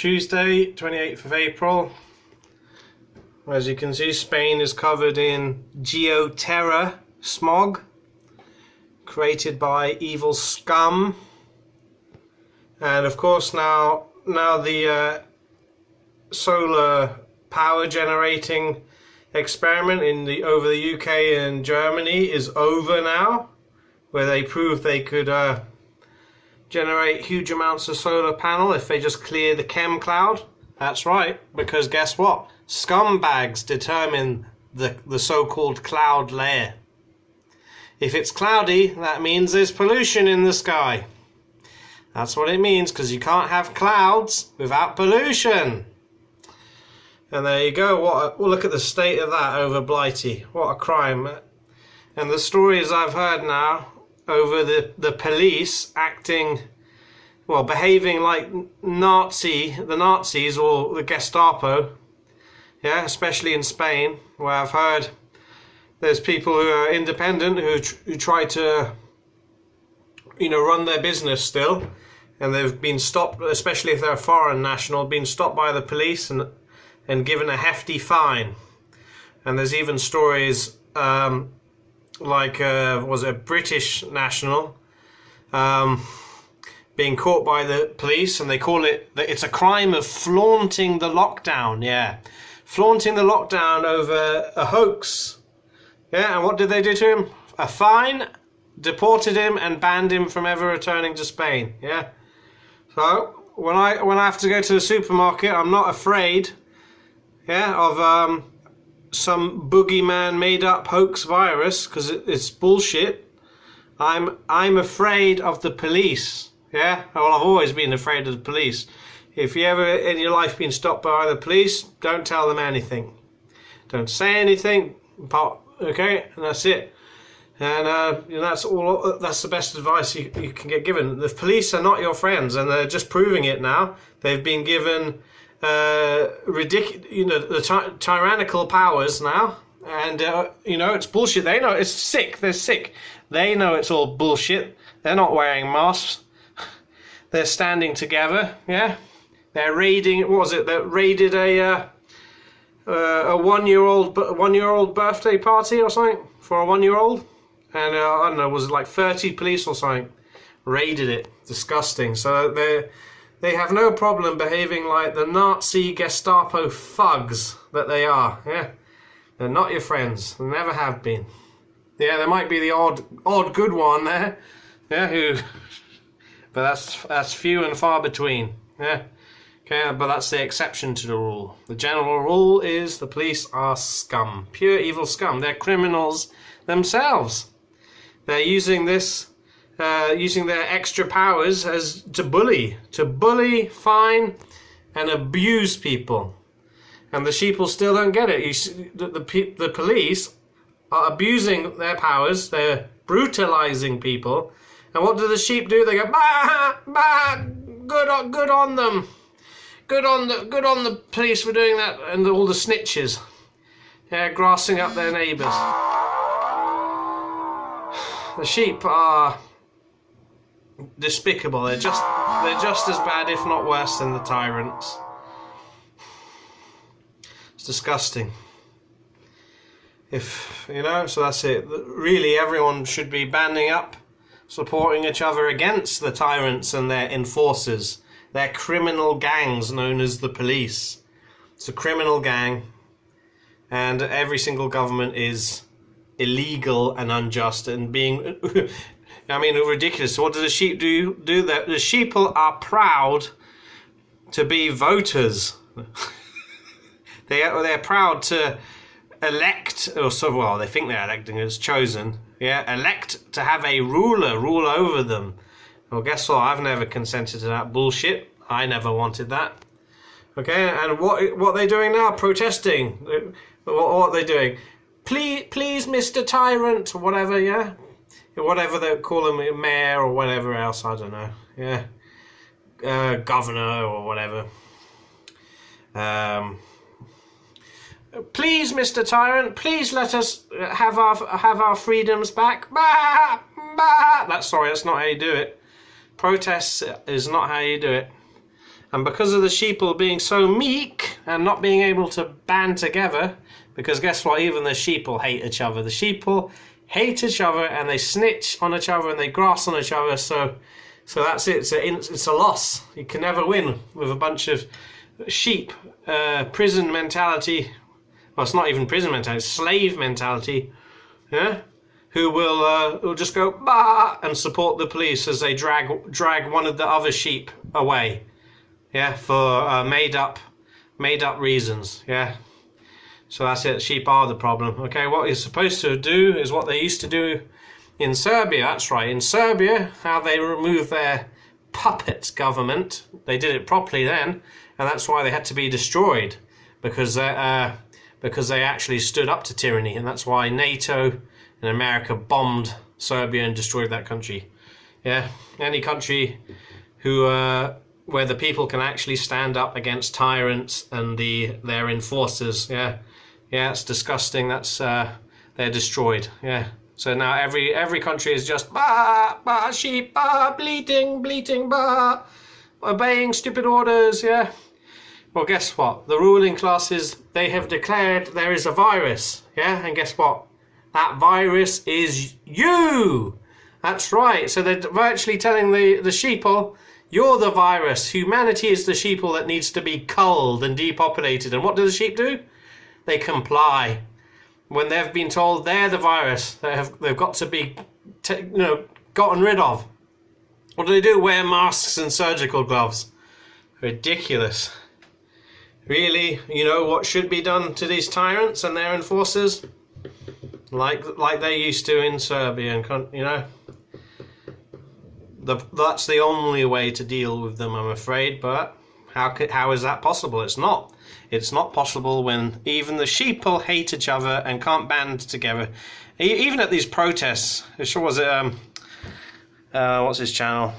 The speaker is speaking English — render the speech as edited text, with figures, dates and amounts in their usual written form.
Tuesday, 28th of April. As you can see, Spain is covered in geoterror smog created by evil scum. And of course now the solar power generating experiment over the UK and Germany is over now, where they proved they could generate huge amounts of solar panel if they just clear the chem cloud. That's right, because guess what? Scumbags determine the so-called cloud layer. If it's cloudy, that means there's pollution in the sky. That's what it means, because you can't have clouds without pollution. And there you go. Well, look at the state of that over Blighty. What a crime. And the stories I've heard now over the police acting, well, behaving like the Nazis or the Gestapo. Yeah, especially in Spain, where I've heard there's people who are independent who try to, run their business still, and they've been stopped, especially if they're a foreign national, been stopped by the police and given a hefty fine. And there's even stories was a British national being caught by the police, and they call it's a crime of flaunting the lockdown. Yeah, flaunting the lockdown over a hoax. Yeah, and what did they do to him? A fine, deported him, and banned him from ever returning to Spain. Yeah. So when I have to go to the supermarket, I'm not afraid, of some boogeyman made up hoax virus, because it's bullshit. I'm afraid of the police. Yeah. Well, I've always been afraid of the police. If you ever in your life been stopped by the police, don't tell them anything. Don't say anything. Okay, and that's it. And that's all. That's the best advice you can get given. The police are not your friends, and they're just proving it now. They've been given tyrannical powers now, and it's bullshit. They know it's sick. They're sick. They know it's all bullshit. They're not wearing masks. They're standing together. Yeah, they're raiding. What was it? They raided a one-year-old birthday party or something for a 1-year-old, and I don't know, was it like 30 police or something raided it. Disgusting. So they have no problem behaving like the Nazi Gestapo thugs that they are. Yeah, they're not your friends. They never have been. Yeah, there might be the odd good one there. Yeah, but that's few and far between. Yeah. Okay, but that's the exception to the rule. The general rule is the police are scum, pure evil scum. They're criminals themselves. They're using using their extra powers to bully, fine, and abuse people. And the sheeple still don't get it. The police are abusing their powers. They're brutalizing people. And what do the sheep do? They go, bah, bah, good on them. Good on the police for doing that, and all the snitches, grassing up their neighbours. The sheep are despicable. They're just as bad, if not worse, than the tyrants. It's disgusting. So that's it. Really, everyone should be banding up, supporting each other against the tyrants and their enforcers. They're criminal gangs known as the police. It's a criminal gang, and every single government is illegal and unjust and being, ridiculous. So what do the sheep do? The sheeple are proud to be voters. They're proud to elect, they think they're electing, it's chosen. Yeah, elect to have a ruler rule over them. Well, guess what? I've never consented to that bullshit. I never wanted that. Okay, and what are they doing now? Protesting. What are they doing? Please, Mr. Tyrant, or whatever, yeah? Whatever they call him, mayor or whatever else, I don't know. Yeah. Governor or whatever. Please, Mr. Tyrant, please let us have our freedoms back. Bah! Bah! That's not how you do it. Protests is not how you do it. And because of the sheeple being so meek and not being able to band together, because guess what, even the sheeple hate each other. The sheeple hate each other and they snitch on each other and they grass on each other, so that's it. It's a loss. You can never win with a bunch of sheep. Prison mentality. Well, it's not even prison mentality, it's slave mentality. Yeah? Who will just go bah and support the police as they drag one of the other sheep away. Yeah, for made up reasons. Yeah. So that's it. Sheep are the problem. Okay, what you're supposed to do is what they used to do in Serbia. That's right. In Serbia, how they removed their puppet government. They did it properly then, and that's why they had to be destroyed, because they actually stood up to tyranny, and that's why NATO and America bombed Serbia and destroyed that country. Yeah, any country who where the people can actually stand up against tyrants and their enforcers. Yeah, it's disgusting. That's they're destroyed. Yeah. So now every country is just sheep, bleating, obeying stupid orders. Yeah. Well, guess what? The ruling classes, they have declared there is a virus. Yeah, and guess what? That virus is you. That's right. So they're virtually telling the sheeple, you're the virus. Humanity is the sheeple that needs to be culled and depopulated. And what do the sheep do? They comply. When they've been told they're the virus, they've got to be gotten rid of. What do? Wear masks and surgical gloves. Ridiculous. Really, you know what should be done to these tyrants and their enforcers? Like they used to in Serbia, and you know, that's the only way to deal with them, I'm afraid. But how is that possible? It's not. It's not possible when even the sheeple hate each other and can't band together. Even at these protests, sure was it? What's his channel?